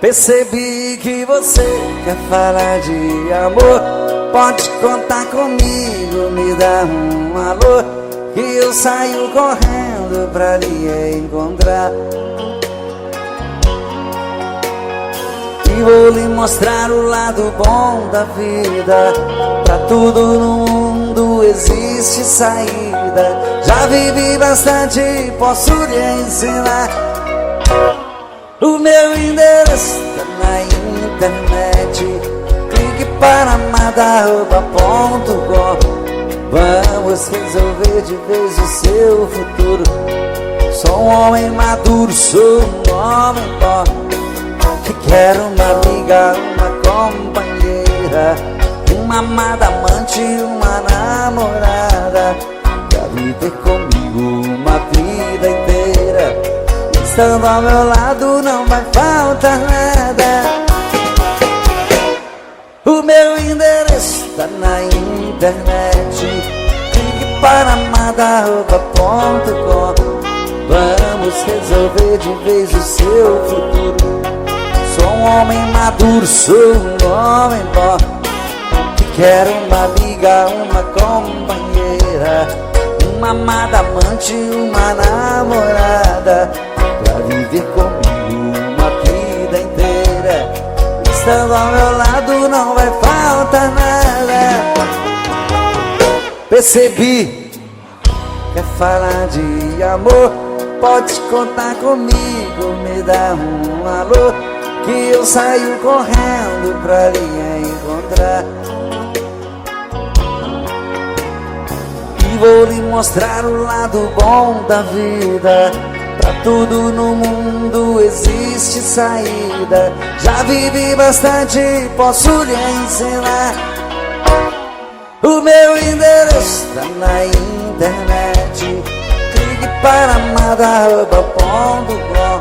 Percebi que você quer falar de amor. Pode contar comigo, me dá um alô, que eu saio correndo pra lhe encontrar. E vou lhe mostrar o lado bom da vida. Pra tudo no mundo existe saída. Já vivi bastante, posso lhe ensinar. O meu endereço tá na internet. Clique para madarroba.com. Vamos resolver de vez o seu futuro. Sou um homem maduro, sou um homem bom, que quero uma amiga, uma companheira, uma amada amante, uma namorada, pra viver comigo uma vida inteira. Estando ao meu lado não vai faltar nada. O meu endereço tá na internet. Clique para madarroba.com. Vamos resolver de vez o seu futuro. Sou um homem maduro, sou um homem bom, que quero uma amiga, uma companheira, uma amada amante, uma namorada, pra viver comigo uma vida inteira. Estando ao meu lado não vai faltar nada. Percebi, quer falar de amor, pode contar comigo, me dá um alô, que eu saio correndo pra lhe encontrar. E vou lhe mostrar o lado bom da vida. Pra tudo no mundo existe saída. Já vivi bastante, posso lhe ensinar. O meu endereço tá na internet. Clique para madarroba.com.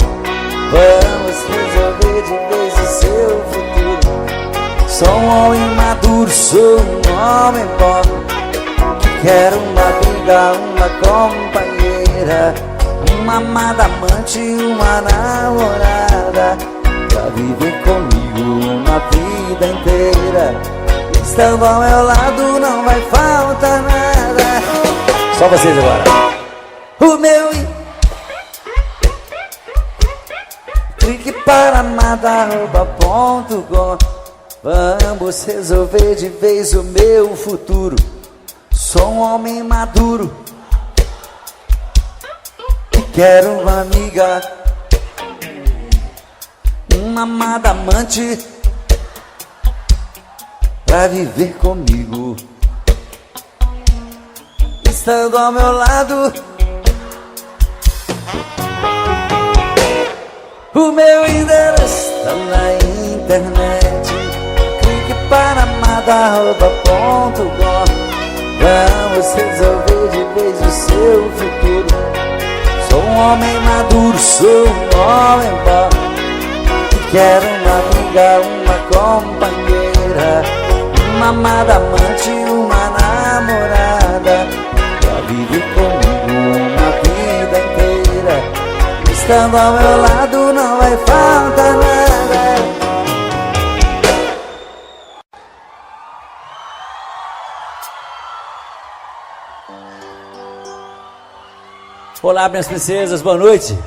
Vamos resolver de vez o seu futuro. Sou um homem maduro, sou um homem bom, que quero uma amiga, uma companheira, uma amada amante, uma namorada, pra viver comigo uma vida inteira. Estando ao meu lado não vai faltar nada. Só vocês agora. O meu clique para madarroba.com. Vamos resolver de vez o meu futuro. Sou um homem maduro, que quero uma amiga, uma amada amante, pra viver comigo. Estando ao meu lado, o meu endereço tá na internet. Clique para madarroba.com. Vamos resolver de vez o seu futuro. Sou um homem maduro, sou um homem bom, que quero uma amiga, uma companheira, uma amada amante, uma namorada, pra viver comigo uma vida inteira. Estando ao meu lado não vai faltar nada. Olá, minhas princesas, boa noite.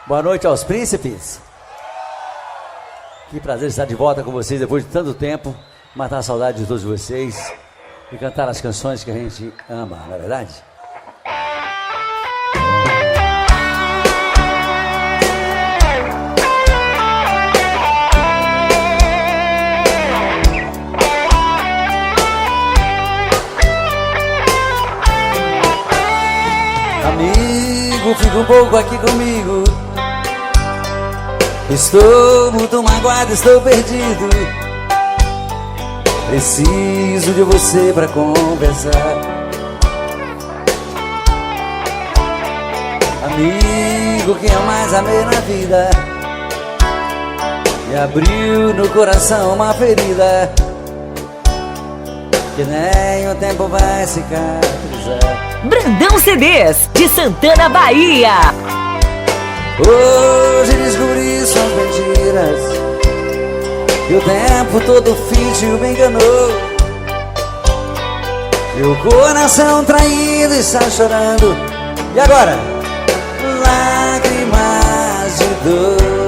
Boa noite aos príncipes. Que prazer estar de volta com vocês depois de tanto tempo, matar a saudade de todos vocês e cantar as canções que a gente ama, não é verdade? Amigo, fica um pouco aqui comigo. Estou muito magoado, estou perdido. Preciso de você pra conversar. Amigo, quem eu mais amei na vida, me abriu no coração uma ferida que nem o tempo vai cicatrizar. Brandão CDs, de Santana, Bahia. Hoje descobri suas mentiras, que o tempo todo fingiu me enganou. Meu coração traído está chorando. E agora? Lágrimas de dor.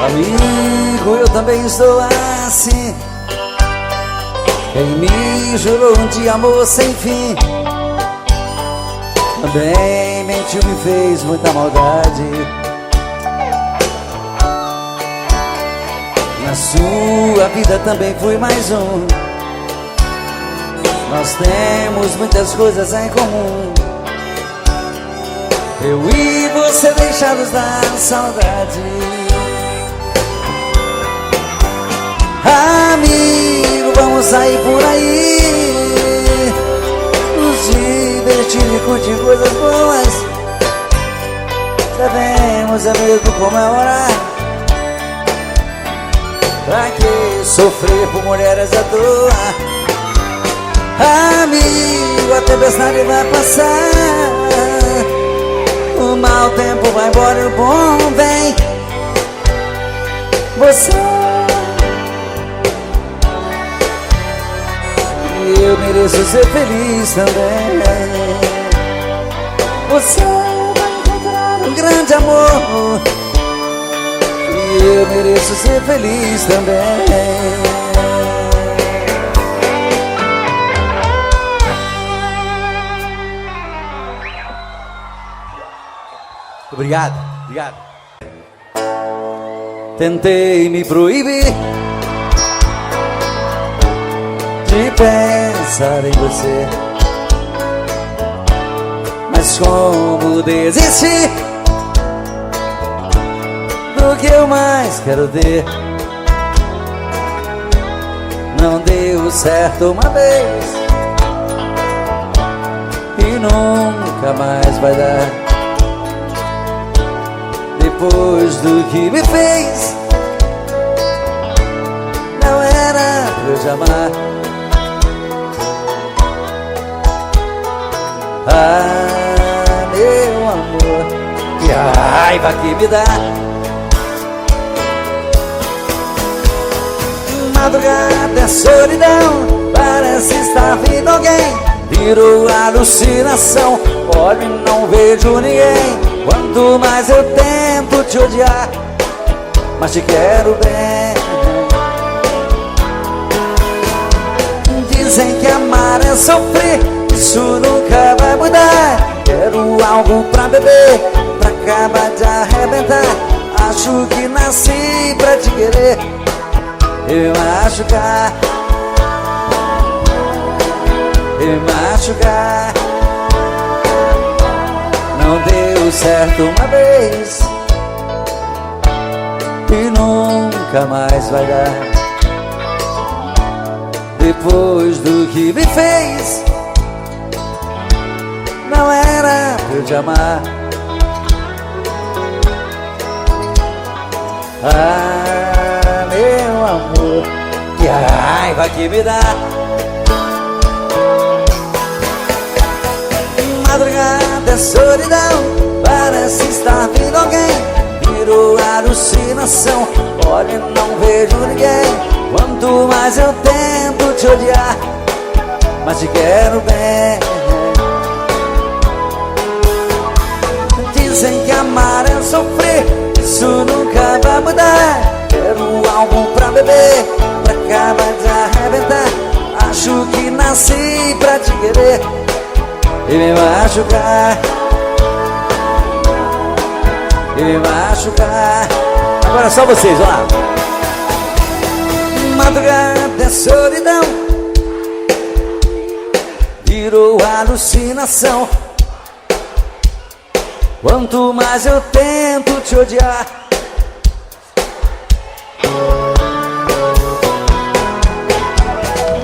Amigo, eu também estou assim. Quem me jurou de amor sem fim também mentiu, me fez muita maldade. Na sua vida também fui mais um. Nós temos muitas coisas em comum. Eu e você deixados da saudade. Amigo, vamos sair por aí, nos divertir e curtir coisas boas. Devemos é mesmo comemorar. Pra que sofrer por mulheres à toa? Amigo, a tempestade vai passar, o mau tempo vai embora e o bom vem. Você, eu mereço ser feliz também. Você vai encontrar um grande amor, e eu mereço ser feliz também. Obrigado, obrigado. Tentei me proibir de pensar em você, mas como desistir do que eu mais quero ter? Não deu certo uma vez e nunca mais vai dar. Depois do que me fez, não era pra eu te amar. Ah, meu amor, que raiva que me dá. Madrugada é solidão, parece estar vindo alguém. Virou alucinação, olho e não vejo ninguém. Quanto mais eu tento te odiar, mas te quero bem. Dizem que amar é sofrer, isso nunca vai mudar. Quero algo pra beber, pra acabar de arrebentar. Acho que nasci pra te querer e machucar, e machucar. Não deu certo uma vez e nunca mais vai dar. Depois do que me fez, não era pra eu te amar. Ah, meu amor, que raiva que me dá. Madrugada é solidão, parece estar vindo alguém. Virou alucinação, olho e não vejo ninguém. Quanto mais eu tento te odiar, mas te quero bem. Dizem que amar é sofrer, isso nunca vai mudar. Quero algo pra beber, pra acabar de arrebentar. Acho que nasci pra te querer e me machucar, e me machucar. Agora só vocês, vamos lá. Madrugada é solidão, virou alucinação. Quanto mais eu tento te odiar,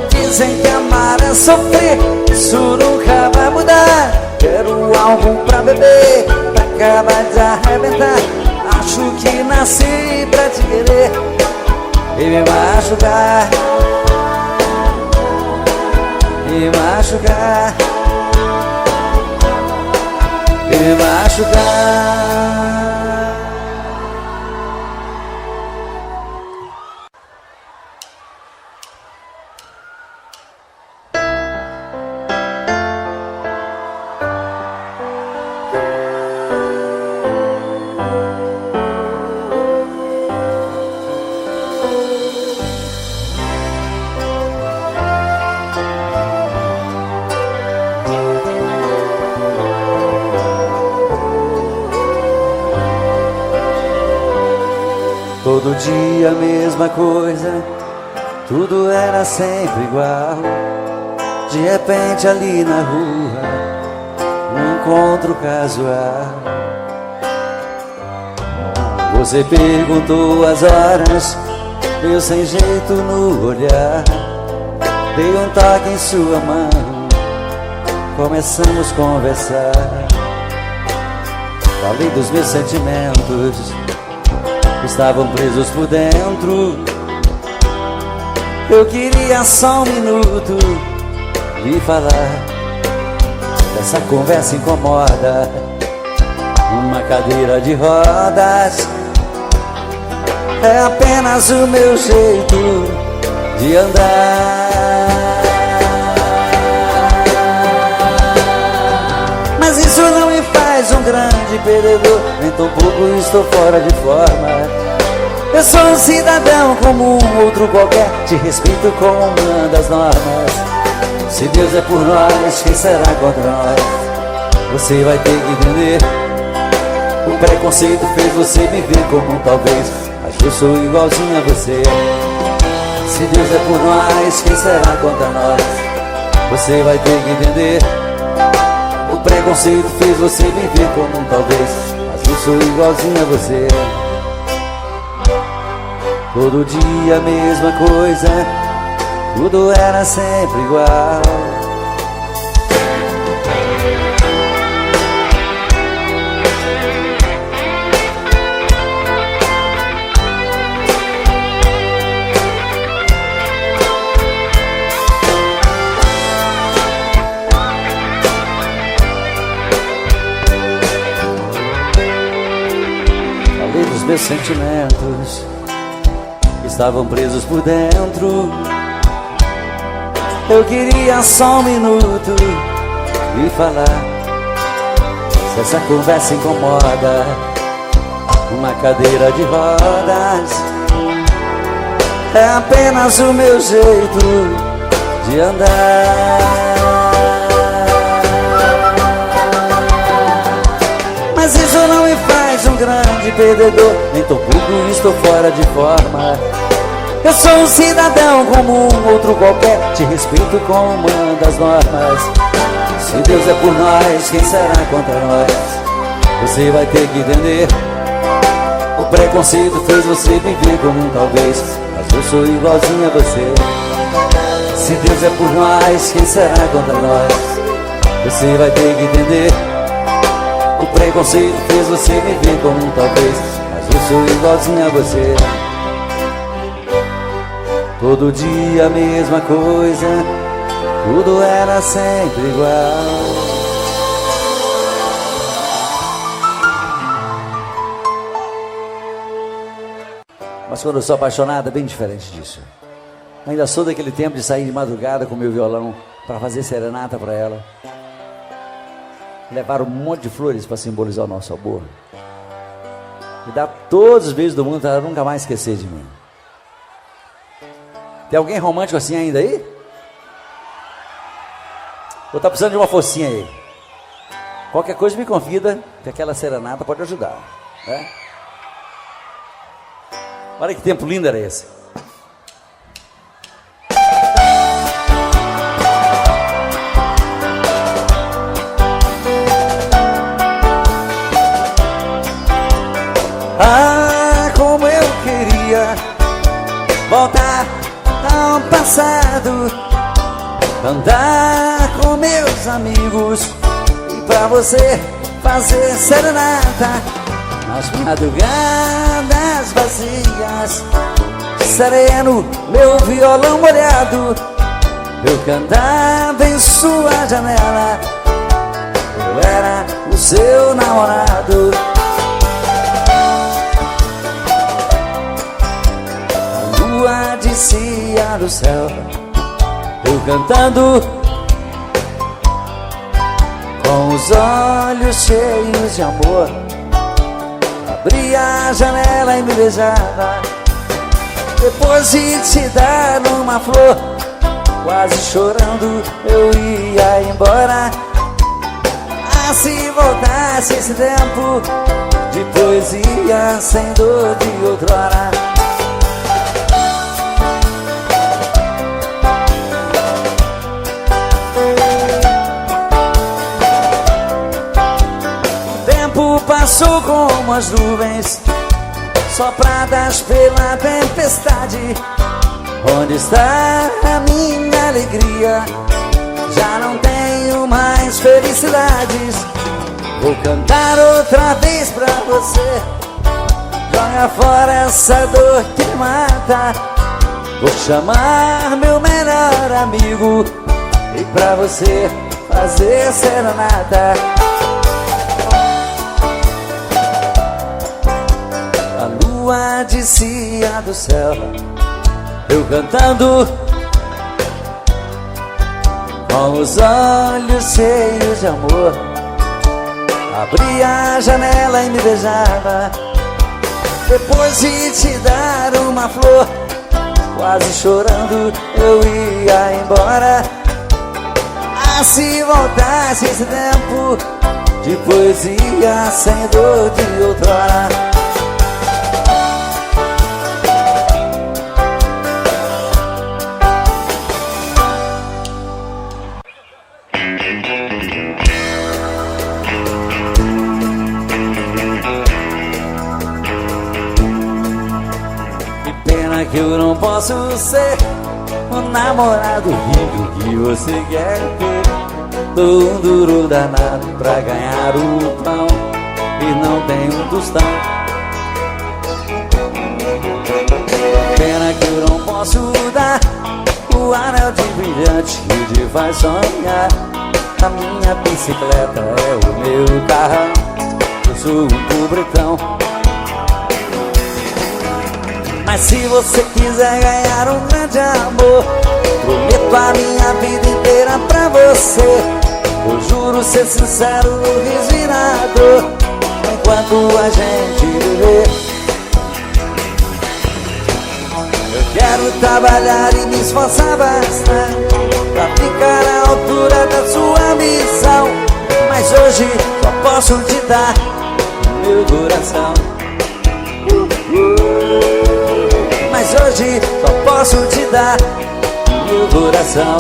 dizem que amar é sofrer, isso nunca vai mudar. Quero algo pra beber, acaba de arrebentar. Acho que nasci pra te querer e me machucar, me machucar, me machucar. Todo dia a mesma coisa, tudo era sempre igual. De repente ali na rua, um encontro casual. Você perguntou as horas, eu sem jeito no olhar. Dei um toque em sua mão, começamos a conversar. Falei dos meus sentimentos, estavam presos por dentro. Eu queria só um minuto lhe falar. Essa conversa incomoda, uma cadeira de rodas é apenas o meu jeito de andar. Mas isso não me faz um grande perdedor, nem tampouco estou fora de forma. Eu sou um cidadão como um outro qualquer, te respeito como uma das normas. Se Deus é por nós, quem será contra nós? Você vai ter que entender. O preconceito fez você me ver como um talvez, mas eu sou igualzinho a você. Se Deus é por nós, quem será contra nós? Você vai ter que entender. O preconceito fez você me ver como um talvez, mas eu sou igualzinho a você. Todo dia a mesma coisa, tudo era sempre igual. Falei dos meus sentimentos, estavam presos por dentro. Eu queria só um minuto e falar. Se essa conversa incomoda, uma cadeira de rodas é apenas o meu jeito de andar. Mas isso não me faz um grande perdedor, nem tampouco estou fora de forma. Eu sou um cidadão como um outro qualquer, te respeito como uma das normas. Se Deus é por nós, quem será contra nós? Você vai ter que entender. O preconceito fez você me ver como um talvez, mas eu sou igualzinho a você. Se Deus é por nós, quem será contra nós? Você vai ter que entender. O preconceito fez você me ver como um talvez, mas eu sou igualzinho a você. Todo dia a mesma coisa, tudo era sempre igual. Mas quando eu sou apaixonado é bem diferente disso. Ainda sou daquele tempo de sair de madrugada com meu violão para fazer serenata para ela. Levar um monte de flores para simbolizar o nosso amor. E dar todos os beijos do mundo para ela nunca mais esquecer de mim. Tem alguém romântico assim ainda aí? Ou tá precisando de uma focinha aí? Qualquer coisa me convida, que aquela serenata pode ajudar, né? Olha que tempo lindo era esse. Ah, como eu queria voltar ao passado, andar com meus amigos e pra você fazer serenata nas madrugadas vazias. Sereno, meu violão molhado, eu cantava em sua janela. Eu era o seu namorado. A lua descia do céu, eu cantando com os olhos cheios de amor. Abria a janela e me beijava, depois de te dar uma flor. Quase chorando eu ia embora. Ah, se voltasse esse tempo de poesia sem dor de outrora. O tempo passou como as nuvens sopradas pela tempestade. Onde está a minha alegria? Já não tenho mais felicidades. Vou cantar outra vez pra você. Joga fora essa dor que me mata. Vou chamar meu melhor amigo e pra você fazer serenata. A lua descia do céu, eu cantando com os olhos cheios de amor. Abria a janela e me beijava, depois de te dar uma flor. Quase chorando eu ia embora. Ah, se voltasse esse tempo de poesia sem dor de outrora. Que eu não posso ser o namorado rico que você quer ter. Tô um duro danado pra ganhar o pão e não tenho um tostão. Pena que eu não posso dar o anel de brilhante que te faz sonhar. A minha bicicleta é o meu carrão, eu sou um pobretão. Mas se você quiser ganhar um grande amor, prometo a minha vida inteira pra você. Eu juro ser sincero, resinado, enquanto a gente viver. Eu quero trabalhar e me esforçar bastante pra ficar à altura da sua missão. Mas hoje só posso te dar o meu coração. Mas hoje só posso te dar meu coração.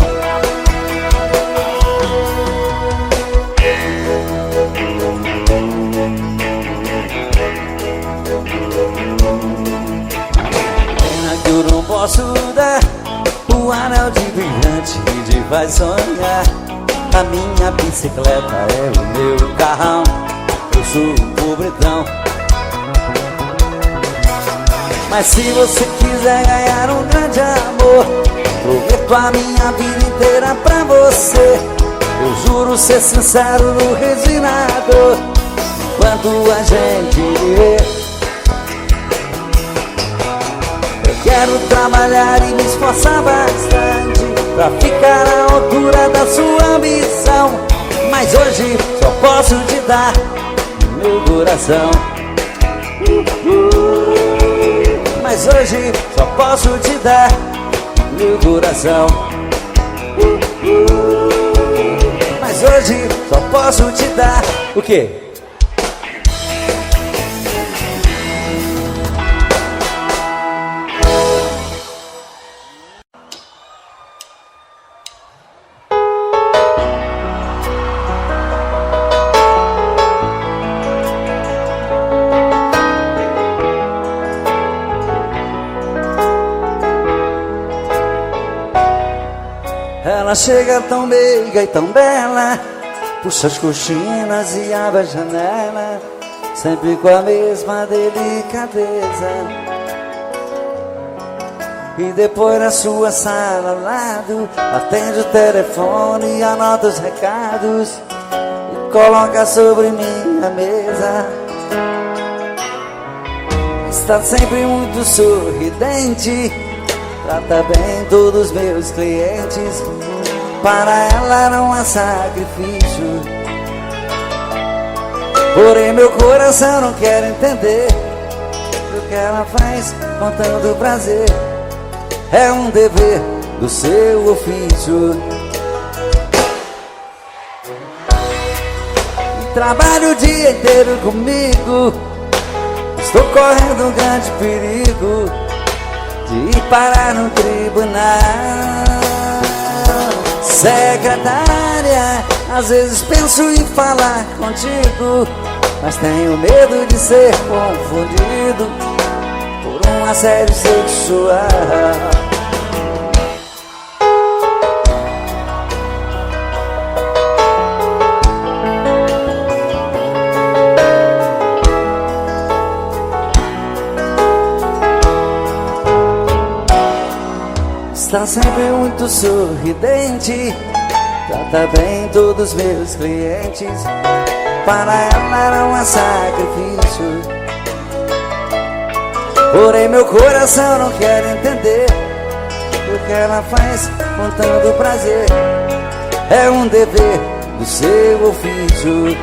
Pena que eu não posso dar o anel de brilhante que te faz sonhar. A minha bicicleta é o meu carrão, eu sou um pobretão. Mas se você quiser ganhar um grande amor, prometo a minha vida inteira pra você. Eu juro ser sincero no resinado, enquanto a gente viver. Eu quero trabalhar e me esforçar bastante pra ficar à altura da sua ambição. Mas hoje só posso te dar meu coração. Mas hoje só posso te dar meu coração. Mas hoje só posso te dar o quê? Ela chega tão meiga e tão bela, puxa as cortinas e abre a janela, sempre com a mesma delicadeza. E depois na sua sala ao lado, atende o telefone e anota os recados e coloca sobre minha mesa. Está sempre muito sorridente, trata bem todos os meus clientes. Para ela não há sacrifício, porém meu coração não quer entender o que ela faz com tanto prazer. É um dever do seu ofício. Trabalho o dia inteiro comigo, estou correndo um grande perigo de ir parar no tribunal. Secretária, às vezes penso em falar contigo, mas tenho medo de ser confundido por um assédio sexual. Está sempre muito sorridente, trata bem todos os meus clientes. Para ela não há sacrifício, porém meu coração não quer entender o que ela faz com tanto prazer. É um dever do seu ofício.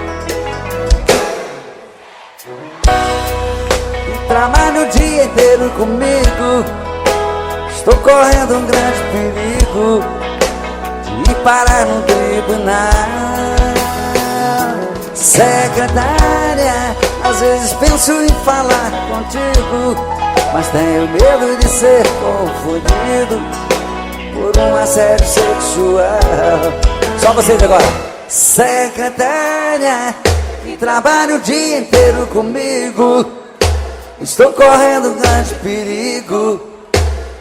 E trabalha o dia inteiro comigo, estou correndo um grande perigo de ir parar no tribunal. Secretária, às vezes penso em falar contigo, mas tenho medo de ser confundido por um assédio sexual. Só vocês agora. Secretária, que trabalha o dia inteiro comigo, estou correndo um grande perigo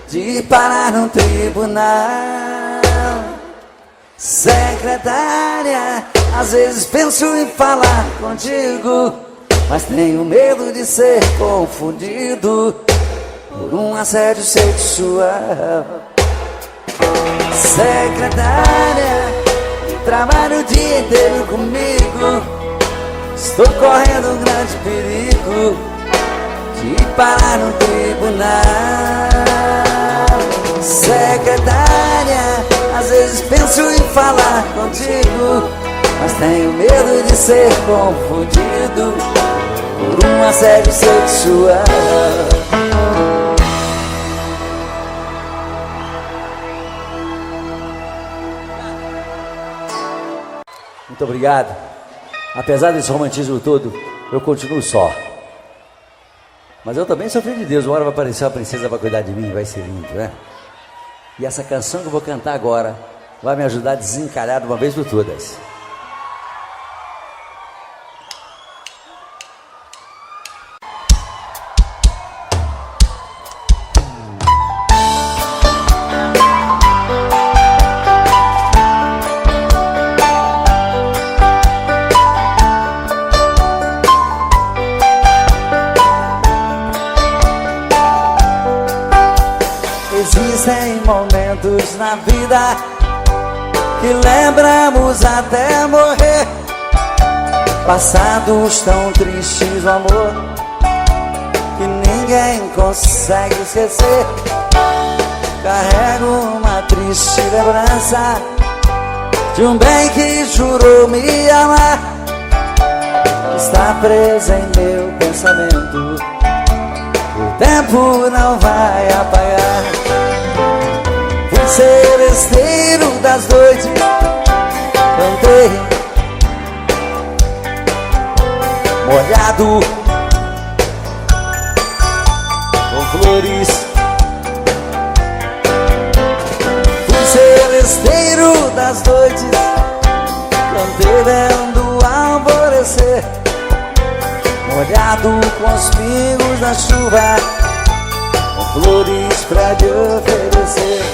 de ir parar no tribunal. Secretária, às vezes penso em falar contigo, mas tenho medo de ser confundido por um assédio sexual. Secretária, trabalha o dia inteiro comigo, estou correndo um grande perigo de ir parar no tribunal. Secretária, às vezes penso em falar contigo, mas tenho medo de ser confundido por um assédio sexual. Muito obrigado. Apesar desse romantismo todo, eu continuo só. Mas eu também sou filho de Deus. Uma hora vai aparecer uma princesa para cuidar de mim, vai ser lindo, né? E essa canção que eu vou cantar agora vai me ajudar a desencalhar de uma vez por todas. Existem momentos na vida que lembramos até morrer, passados tão tristes do amor que ninguém consegue esquecer. Carrego uma triste lembrança de um bem que jurou me amar, está preso em meu pensamento, o tempo não vai apagar. Fui seresteiro das noites, cantei molhado com flores. Fui seresteiro das noites, cantei vendo alvorecer, molhado com os pingos da chuva, com flores pra te oferecer.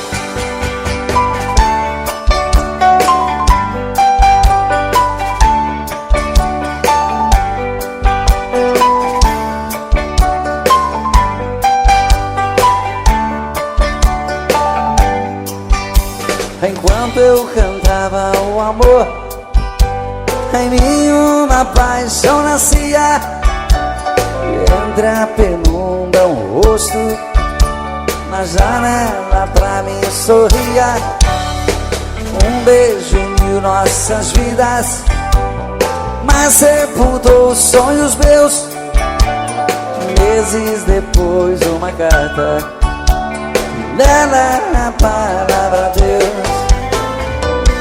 mim uma paixão nascia, entre a penumbra um rosto na janela pra mim sorria. Um beijo uniu nossas vidas, mas sepultou sonhos meus. Meses depois uma carta, nela a palavra Deus.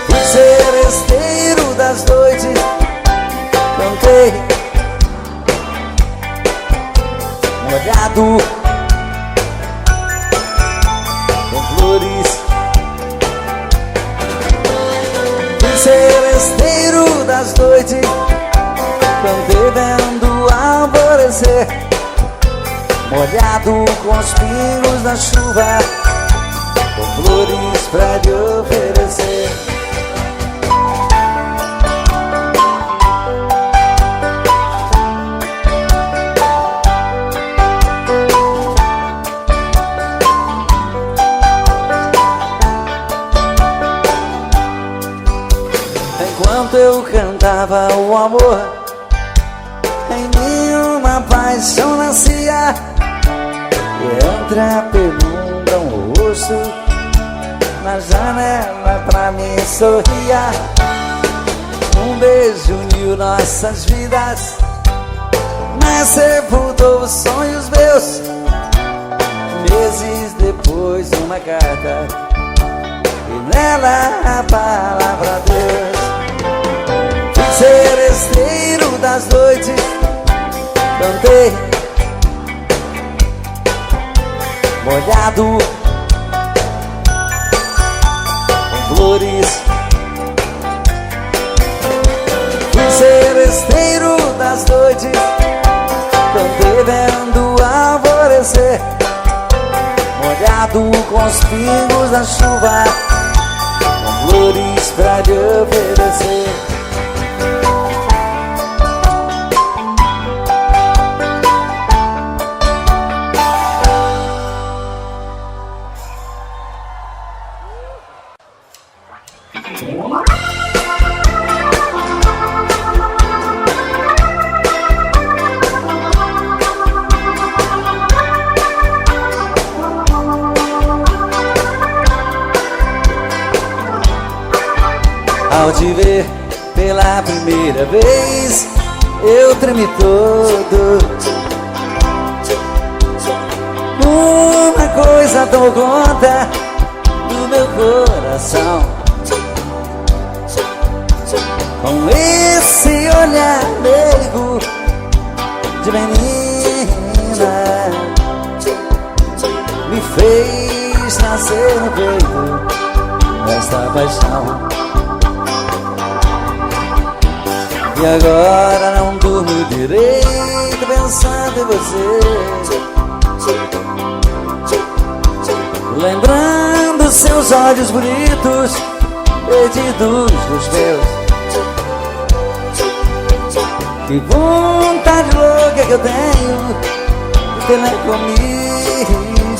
Fui seresteiro das noites, cantei molhado com flores. Fui seresteiro das noites, cantei vendo alvorecer, molhado com os pingos da chuva, com flores pra lhe oferecer. Enquanto eu cantava o amor, em mim uma paixão nascia, entre a penumbra um rosto na janela pra mim sorria. Um beijo uniu nossas vidas, mas sepultou os sonhos meus. Meses depois uma carta, e nela a palavra Deus. Fui seresteiro das noites, cantei molhado com flores. Fui seresteiro das noites, cantei vendo alvorecer, molhado com os pingos da chuva, com flores pra lhe oferecer. Ao te ver pela primeira vez, eu tremi todo. Uma coisa tomou conta do meu coração, com esse olhar meigo de menina, me fez nascer no peito esta paixão. E agora não durmo direito pensando em você, lembrando seus olhos bonitos, perdidos dos meus. Que vontade louca que eu tenho de ter comigo,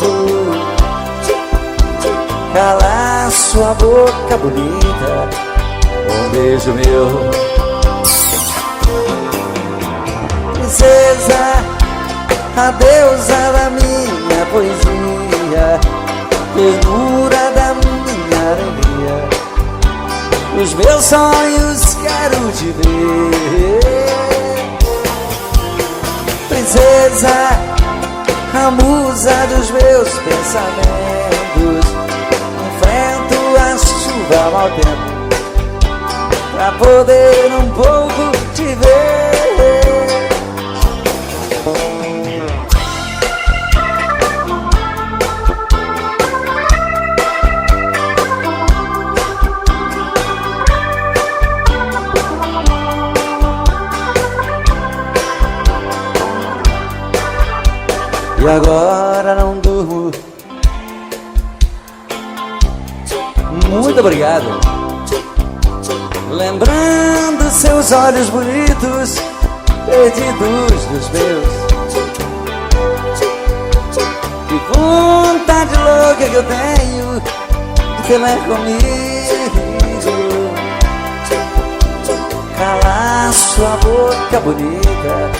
calar sua boca bonita com um beijo meu. Princesa, a deusa da minha poesia, ternura da minha alegria, os meus sonhos quero te ver. Princesa, a musa dos meus pensamentos, enfrento a chuva ao mau tempo pra poder um pouco te ver. E agora não durmo. Muito obrigado. Lembrando seus olhos bonitos, perdidos dos meus. Que vontade louca que eu tenho de ter mais comigo, calar sua boca bonita,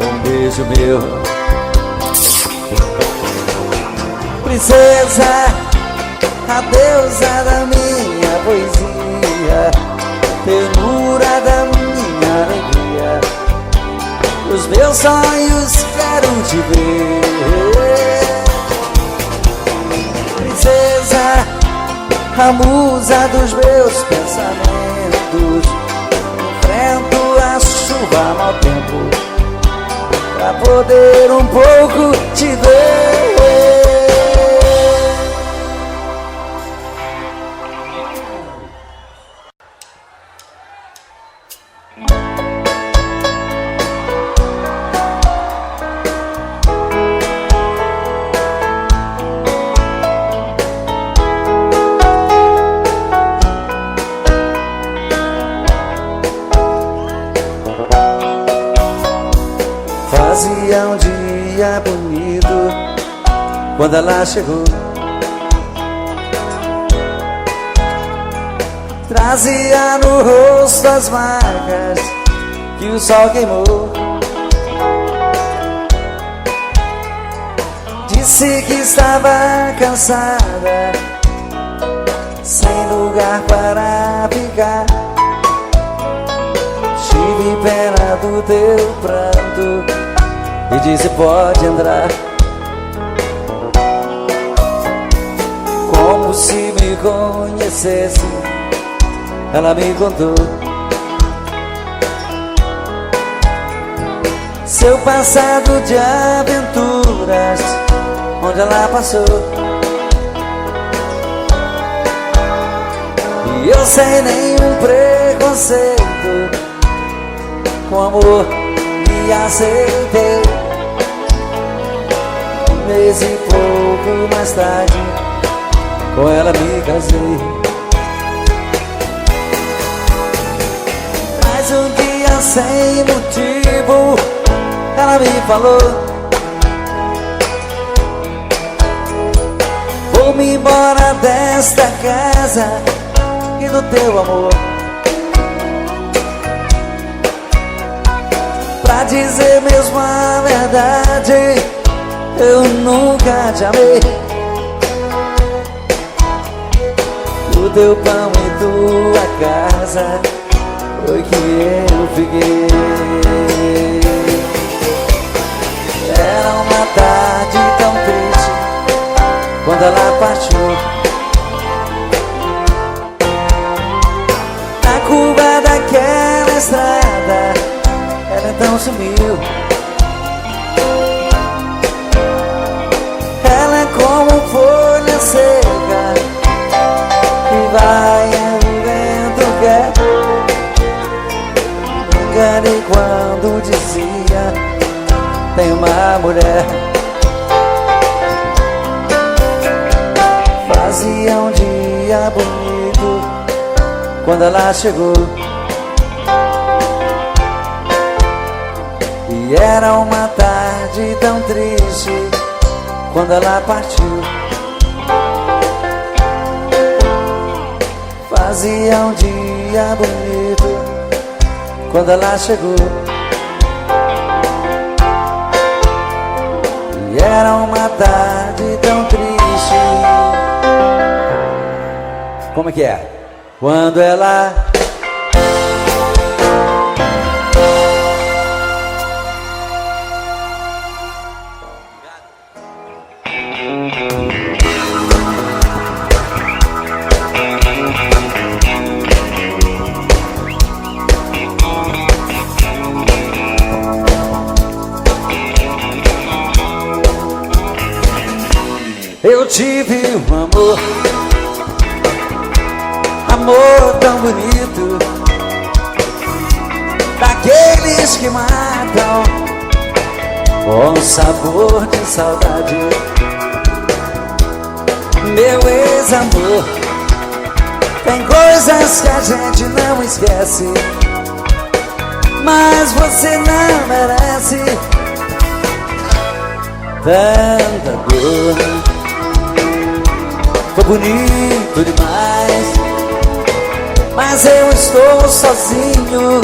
um beijo meu. Princesa, a deusa da minha poesia, ternura da minha alegria, os meus sonhos quero te ver. Princesa, a musa dos meus pensamentos, enfrento a chuva, mau tempo, pra poder um pouco te ver. Fazia um dia bonito quando ela chegou, trazia no rosto as marcas que o sol queimou. Disse que estava cansada, sem lugar para ficar. Tive pena do teu pranto e disse pode entrar, como se me conhecesse. Ela me contou seu passado de aventuras, onde ela passou. E eu sem nenhum preconceito, com amor me aceitei. Um mês e pouco mais tarde, com ela me casei. Mas um dia sem motivo, ela me falou: vou-me embora desta casa e do teu amor. Pra dizer mesmo a verdade, eu nunca te amei. O teu pão e tua casa foi que eu fiquei. Era uma tarde tão triste quando ela partiu. Na curva daquela estrada, ela então sumiu. Ela é como folha seca que vai e o vento quer. Enganei quando dizia tem uma mulher. Fazia um dia bonito quando ela chegou, e era uma tarde tão triste quando ela partiu. Fazia um dia bonito quando ela chegou, e era uma tarde tão triste. Como é que é? Quando ela... Eu tive um amor, amor tão bonito, daqueles que matam com sabor de saudade. Meu ex-amor, tem coisas que a gente não esquece, mas você não merece tanta dor. Foi bonito demais, mas eu estou sozinho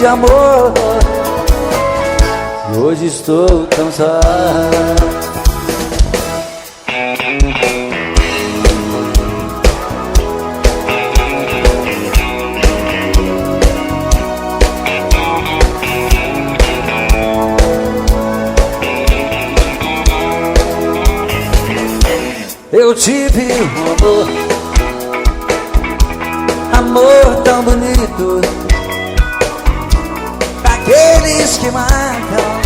de amor. E hoje estou tão só. Eu tive um amor tão bonito, daqueles que marcam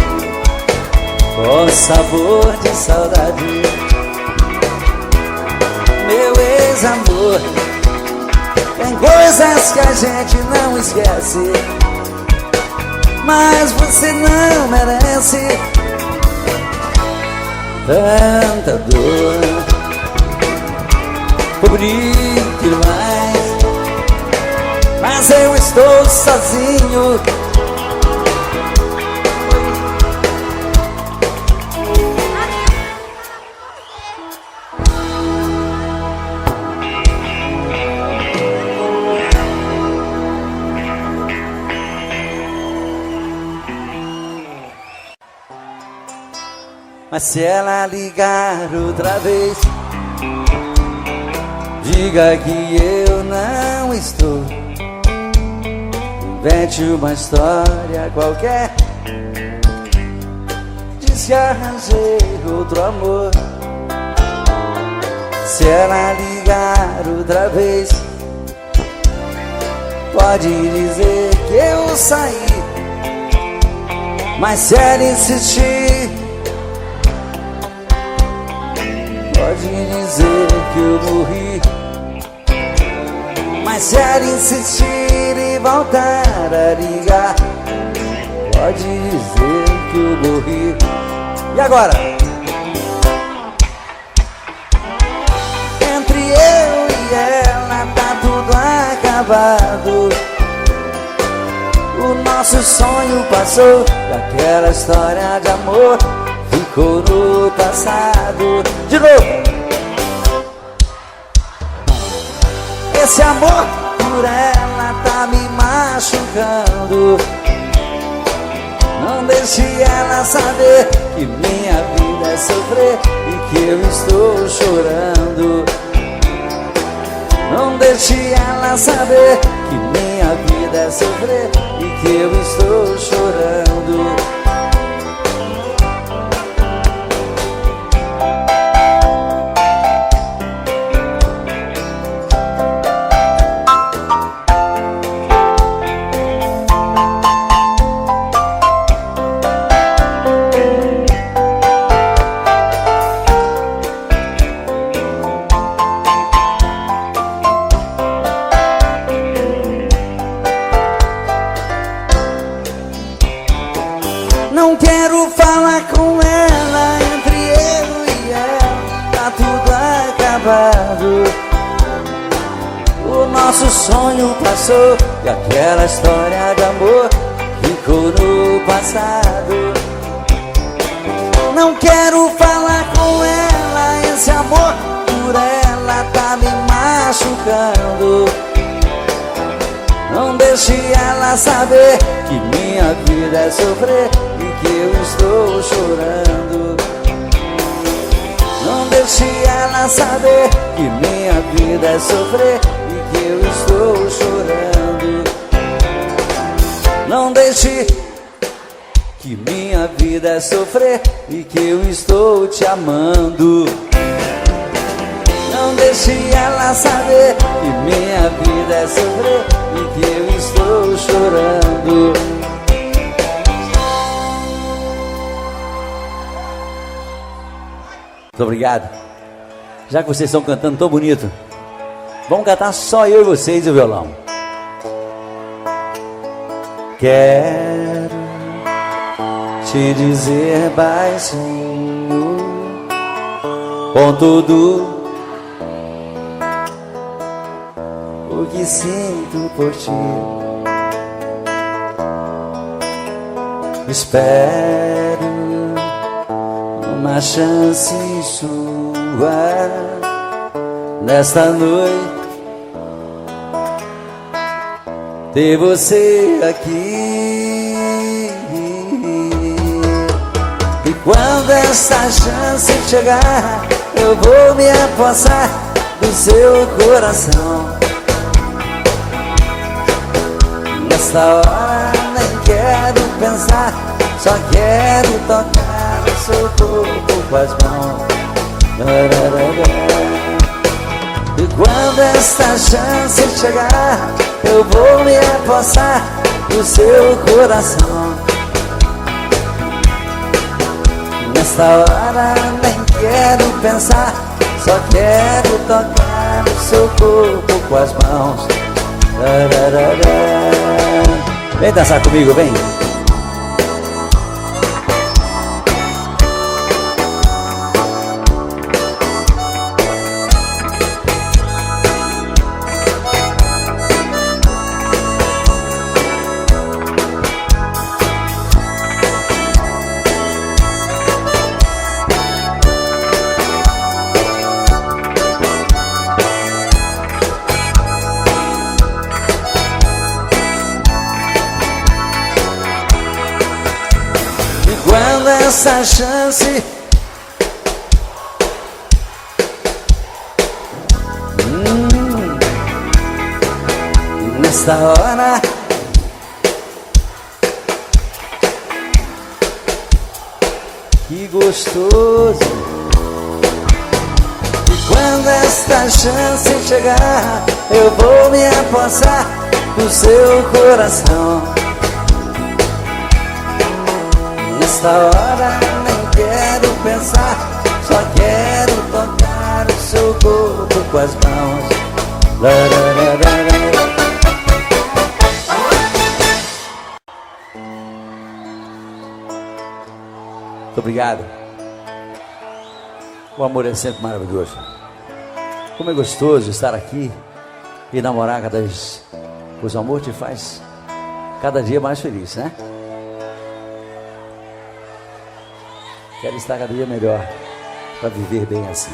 com sabor de saudade. Meu ex-amor, tem coisas que a gente não esquece, mas você não merece tanta dor. Foi bonito demais, mas eu estou sozinho. Mas se ela ligar outra vez, diga que eu não estou. Invente uma história qualquer, diz que arranjei outro amor. Se ela ligar outra vez, pode dizer que eu saí. Mas se ela insistir, pode dizer que eu morri. Mas se ela insistir e voltar a ligar, pode dizer que eu morri. E agora? Entre eu e ela tá tudo acabado. O nosso sonho passou, e aquela história de amor ficou no passado. De novo! Esse amor por ela tá me machucando. Não deixe ela saber que minha vida é sofrer e que eu estou chorando. Não deixe ela saber que minha vida é sofrer e que eu estou chorando. Não quero falar com ela, entre eu e ela tá tudo acabado. O nosso sonho passou, e aquela história de amor ficou no passado. Não quero falar com ela, esse amor por ela tá me machucando. Não deixe ela saber que minha vida é sofrer e que eu estou chorando. Não deixe ela saber que minha vida é sofrer e que eu estou chorando. Não deixe que minha vida é sofrer e que eu estou te amando. Não deixe ela saber que minha vida é sofrer e que eu estou chorando. Muito obrigado. Já que vocês estão cantando tão bonito, vamos cantar só eu e vocês e o violão. Quero te dizer baixinho, com tudo o que sinto por ti. Espero uma chance sua nesta noite ter você aqui. E quando essa chance chegar, eu vou me apossar do seu coração. Nessa hora nem quero pensar, só quero tocar o seu corpo com as mãos. E quando essa chance chegar, eu vou me apossar do seu coração. Nessa hora nem quero pensar, só quero tocar o seu corpo com as mãos. Vem dançar comigo, vem. Quando essa chance nessa hora que gostoso. E quando esta chance chegar, eu vou me apossar do seu coração. Nessa hora nem quero pensar, só quero tocar o seu corpo com as mãos. Muito obrigado. O amor é sempre maravilhoso. Como é gostoso estar aqui e namorar cada vez. Pois o amor te faz cada dia mais feliz, né? Quero estar cada dia melhor para viver bem assim.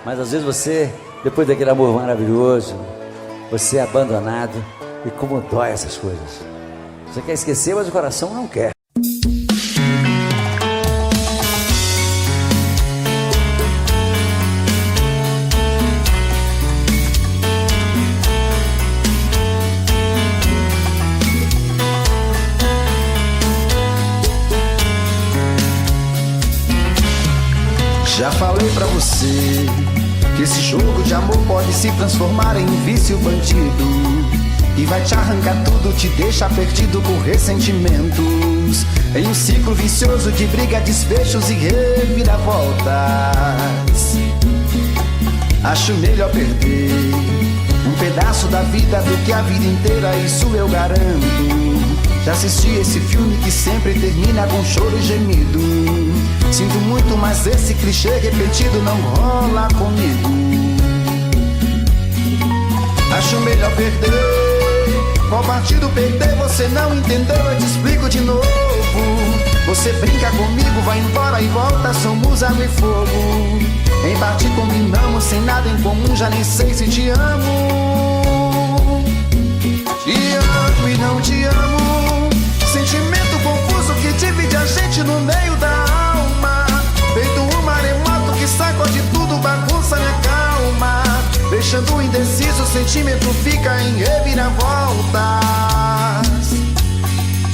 Mas às vezes você, depois daquele amor maravilhoso, você é abandonado. E como dói essas coisas. Você quer esquecer, mas o coração não quer. Já falei pra você que esse jogo de amor pode se transformar em vício bandido, e vai te arrancar tudo, te deixar perdido por ressentimentos, em um ciclo vicioso de briga, desfechos e reviravoltas. Acho melhor perder um pedaço da vida do que a vida inteira, isso eu garanto. Já assisti esse filme que sempre termina com choro e gemido. Sinto muito, mas esse clichê repetido não rola comigo. Acho melhor perder. Qual partido perder? Você não entendeu, eu te explico de novo. Você brinca comigo, vai embora e volta, somos água e fogo. Em parte combinamos, sem nada em comum, já nem sei se te amo. Te amo e não te amo. Sentimento confuso que divide a gente no meio da alma. Feito um maremoto que sacode tudo, bagunça minha calma. Deixando indeciso, o sentimento fica em reviravoltas.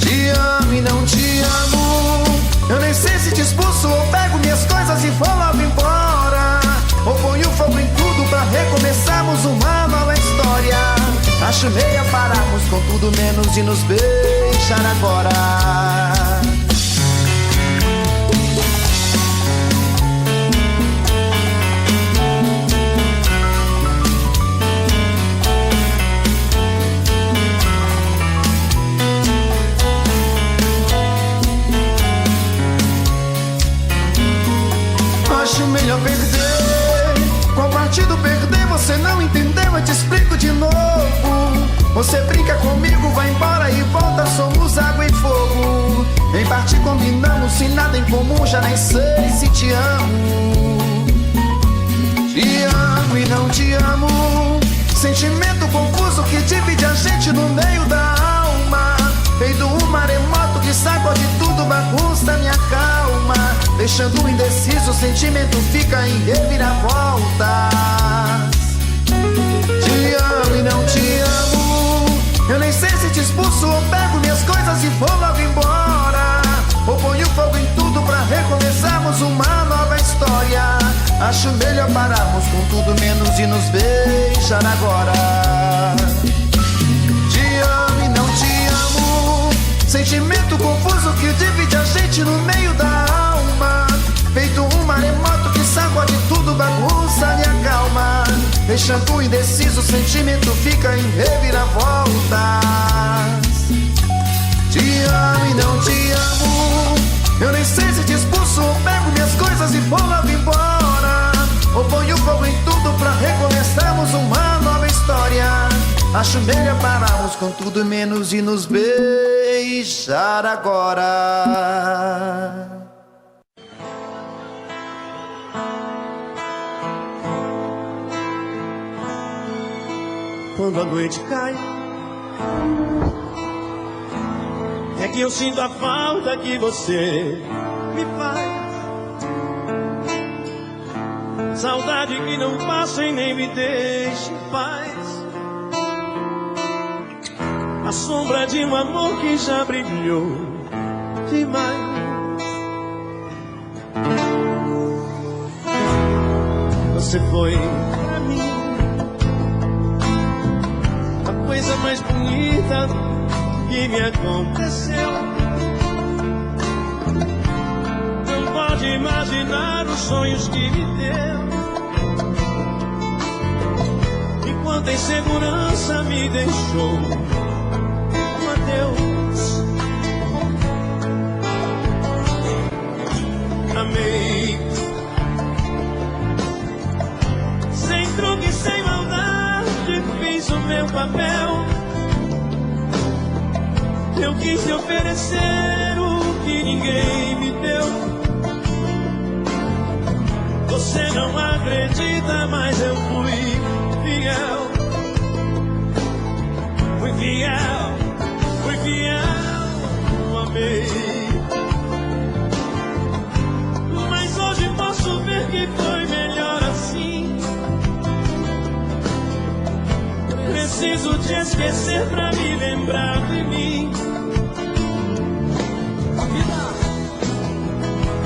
Te amo e não te amo. Eu nem sei se te expulso ou pego minhas coisas e vou logo embora, ou ponho fogo em tudo pra recomeçarmos uma nova história. Acho meio pararmos com tudo menos de nos beijar agora. Acho melhor perder. Qual partido perder? Você não entendeu, eu te explico de novo. Você brinca comigo, vai embora e volta, somos água e fogo. Em parte combinamos, sem nada em comum, já nem sei se te amo. Te amo e não te amo. sentimento confuso que divide a gente no meio da alma. Feito um maremoto que sacode tudo, bagunça minha calma. Deixando indeciso, o sentimento fica em reviravoltas. Te amo e não te amo. Eu nem sei se te expulso ou pego minhas coisas e vou logo embora. Ou ponho fogo em tudo pra recomeçarmos uma nova história. Acho melhor pararmos com tudo menos e nos beijar agora. Te amo e não te amo. Sentimento confuso que divide a gente no meio da alma. Feito um maremoto que sacode tudo, bagunça minha calma. Deixando indeciso, o sentimento fica em reviravoltas. Te amo e não te amo. Eu nem sei se te expulso ou pego minhas coisas e vou logo embora. Ou ponho fogo em tudo pra recomeçarmos uma nova história. Acho melhor pararmos com tudo menos e nos beijar agora. Quando a noite cai, é que eu sinto a falta que você me faz. Saudade que não passa e nem me deixa em paz. A sombra de um amor que já brilhou demais. Você foi pra mim a coisa mais bonita que me aconteceu. Não pode imaginar os sonhos que me deu. E quanta insegurança me deixou. Um adeus. Amei sem truque, sem maldade, fiz o meu papel. Eu quis te oferecer o que ninguém me deu. Você não acredita, mas eu fui fiel. Fui fiel, fui fiel, amei. Mas hoje posso ver que foi melhor assim. Preciso te esquecer pra me lembrar de mim.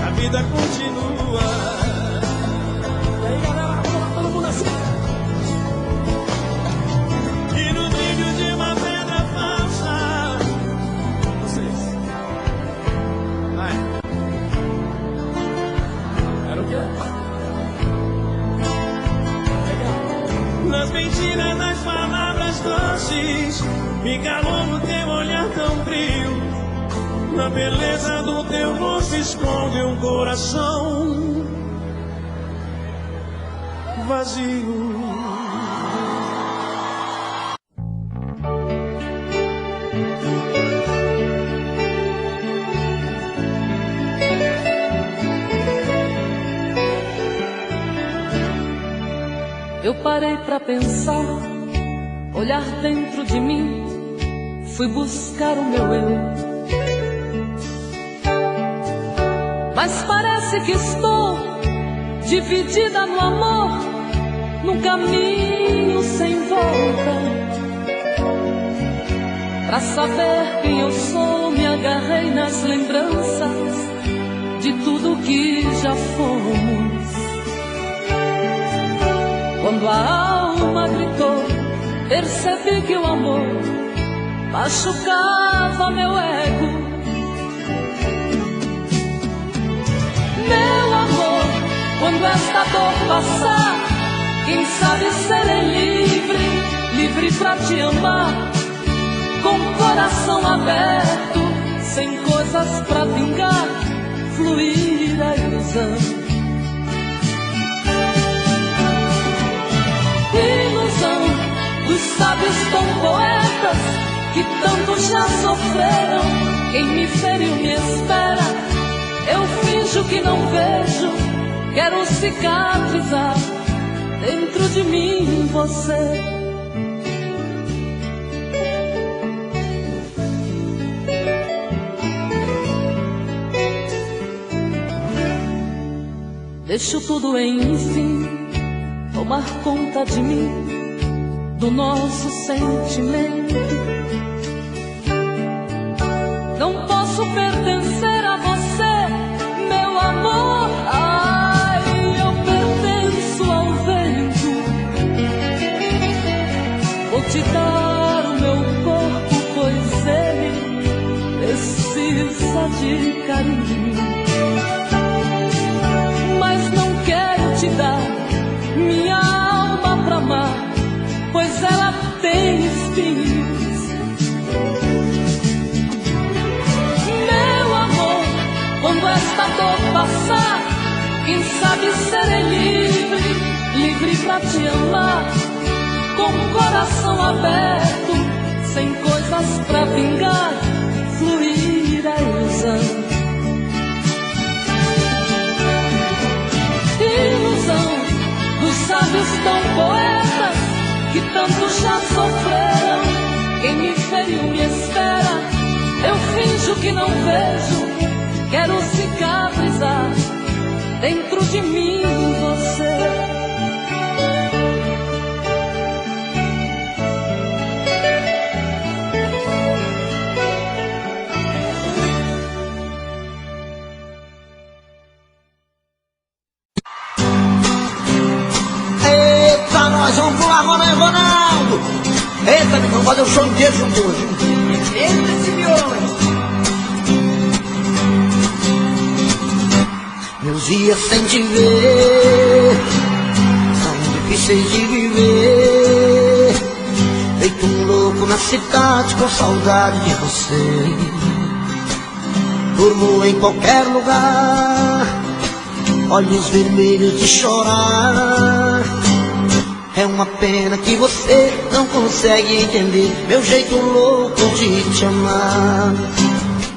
A vida continua. E aí, galera, todo mundo assim. E no brilho de uma pedra falsa. Vocês. Vai. Era o quê? Legal. Nas mentiras das palavras doces, me calou no teu olhar tão frio. Na beleza do teu rosto esconde um coração vazio. Eu parei pra pensar, olhar dentro de mim, fui buscar o meu eu. Mas parece que estou dividida no amor, num caminho sem volta. Pra saber quem eu sou, me agarrei nas lembranças de tudo que já fomos. Quando a alma gritou, percebi que o amor machucava meu ego. Meu amor, quando esta dor passar, quem sabe serei livre, livre pra te amar, com o coração aberto, sem coisas pra vingar, fluir a ilusão. Ilusão dos sábios tão poetas, que tanto já sofreram, quem me feriu me espera. Eu finjo que não vejo, quero cicatrizar dentro de mim você. deixo tudo enfim tomar conta de mim, do nosso sentimento. Não posso pertencer a você, meu amor. Ai, eu pertenço ao vento. Vou te dar o meu corpo, pois ele precisa de carinho. Mas não quero te dar minha alma pra amar, pois ela tem espinhos. Meu amor, quando esta dor passar, quem sabe serei livre, livre pra te amar, com o coração aberto, sem coisas pra vingar, fluir a ilusão. Ilusão dos sábios tão poetas que tanto já sofreram. Quem me feriu me espera, eu finjo que não vejo. Quero cicatrizar dentro de mim você. Vamos pular, Ronaldo! Eita, vamos fazer o show inteiro junto hoje. Eita, esse miolo! Meus dias sem te ver são difíceis de viver. Feito um louco na cidade com saudade de você. Durmo em qualquer lugar, olhos vermelhos de chorar. É uma pena que você não consegue entender meu jeito louco de te amar.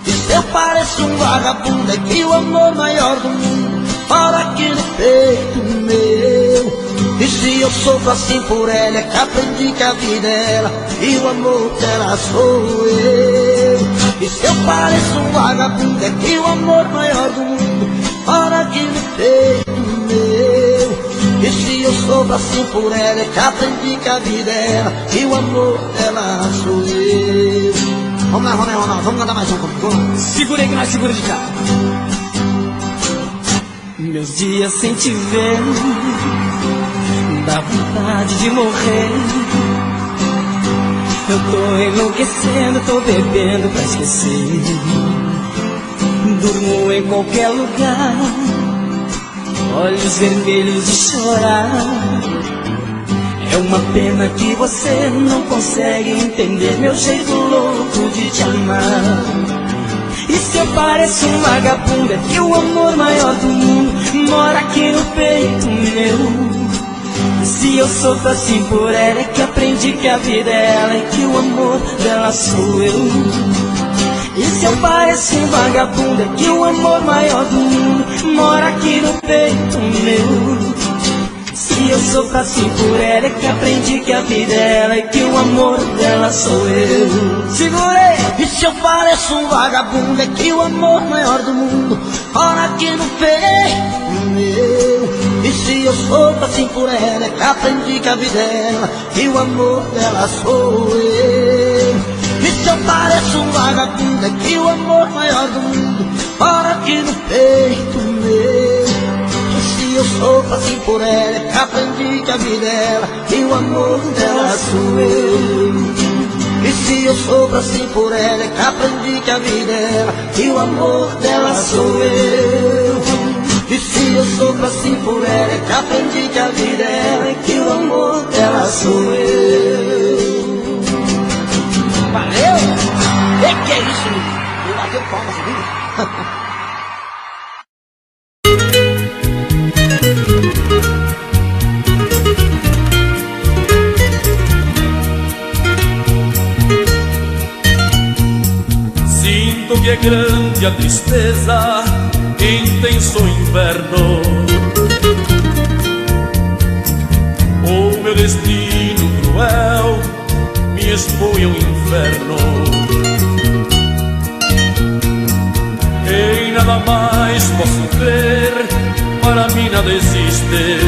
E se eu pareço um vagabundo, é que o amor maior do mundo mora aqui no peito meu. E se eu sofro assim por ela, é que aprendi que a vida é ela e o amor dela sou eu. E se eu pareço um vagabundo, é que o amor maior do mundo mora aqui no peito meu. E se eu sofro assim por ela, é que aprendi que a vida é ela e o amor dela sou eu. Vamos lá, Ronaldo, vamos cantar mais um comigo. Segura aí que nós segura de cá. Meus dias sem te ver, dá vontade de morrer. Eu tô enlouquecendo, tô bebendo pra esquecer. Durmo em qualquer lugar, olhos vermelhos de chorar. É uma pena que você não consegue entender meu jeito louco de te amar. E se eu pareço um vagabundo, é que o amor maior do mundo mora aqui no peito meu. E se eu sofro assim por ela, é que aprendi que a vida é ela e que o amor dela sou eu. E se eu pareço um vagabundo, é que o amor maior do mundo mora aqui no peito meu. Se eu sofro assim por ela, é que aprendi que a vida é ela e que o amor dela sou eu. Segurei! E se eu pareço um vagabundo, é que o amor maior do mundo mora aqui no peito meu. E se eu sofro assim por ela, é que aprendi que a vida é ela e o amor dela sou eu. E se eu pareço um vagabundo, é que o amor maior do mundo mora aqui no peito meu. E se eu sofro assim por ela, é que aprendi que a vida é ela e o amor dela sou eu. E se eu sofro assim por ela, é que aprendi que a vida é ela e o amor dela sou eu. E se eu sofro assim por ela, é que aprendi que a vida é ela e que o amor dela sou eu. Valeu! E que é isso, menino? Eu bateu palma, você viu? Sinto que é grande a tristeza, intenso inverno. O meu destino cruel me expõe ao inferno. Em nada mais posso crer, para mim nada existe.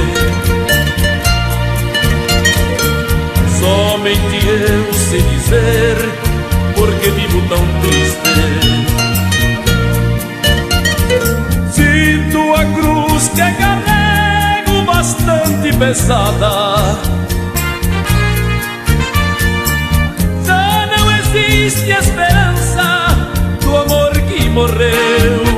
Somente eu sei dizer porque vivo tão triste. Sinto a cruz que carrego bastante pesada. Já não existe esperança do amor que morreu.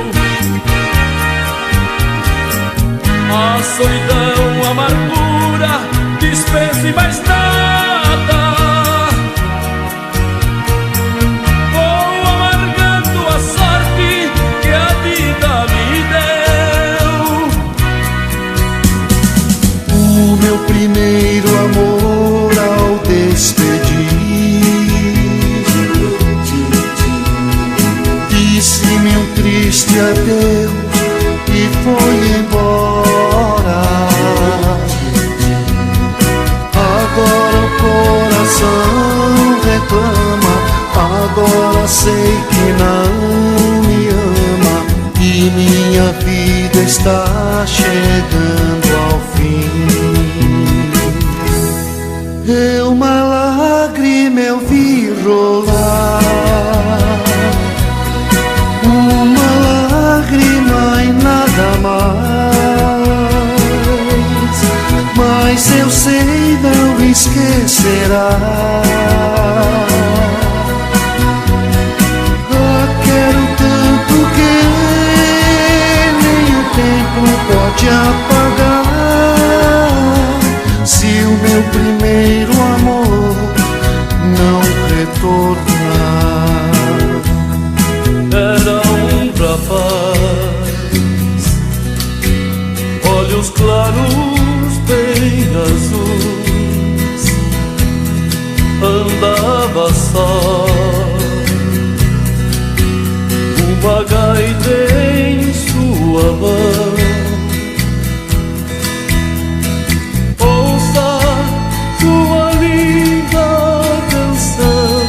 A solidão, a amargura, dispense mais nada. Vou amargando a sorte que a vida me deu. O meu primeiro amor ao despedir disse-me um triste adeus e foi embora. Agora o coração reclama, agora sei que não me ama e minha vida está chegando ao fim. Uma lágrima eu vi rolar, uma lágrima e nada mais, mas eu sei não esquecerá. Quero tanto que nem o tempo pode apagar. Se o meu primeiro amor não retornar. Era um rapaz, olhos claros bem azuis, andava só, uma gaita em sua mão. Ouça sua linda canção,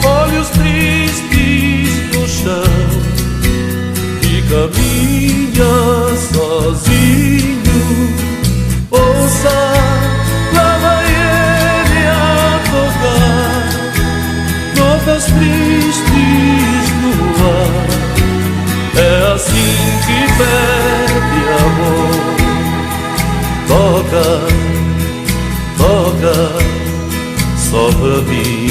olhos tristes no chão, e caminha sozinho. Ouça, lá vai ele a tocar notas tristes no ar. É assim que pede amor. Toca, toca, só pra mim.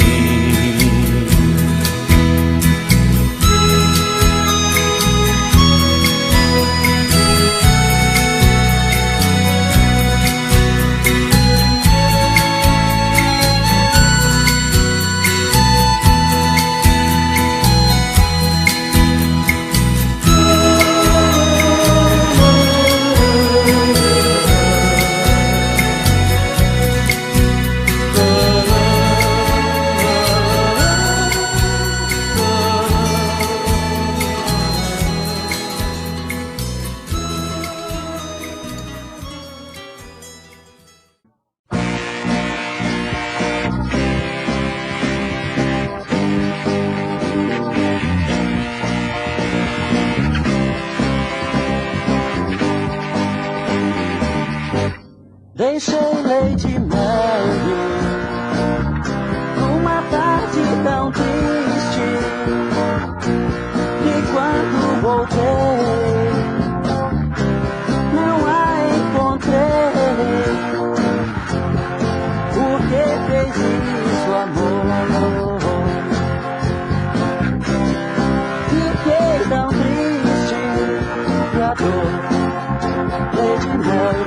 Deixei leite e mel numa tarde tão triste, e quando voltei não a encontrei. Por que fez isso, amor? Fiquei tão triste que a dor leite e mel.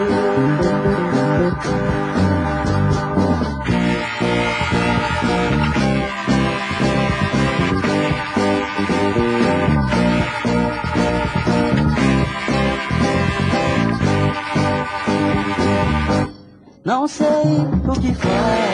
Não sei o que faz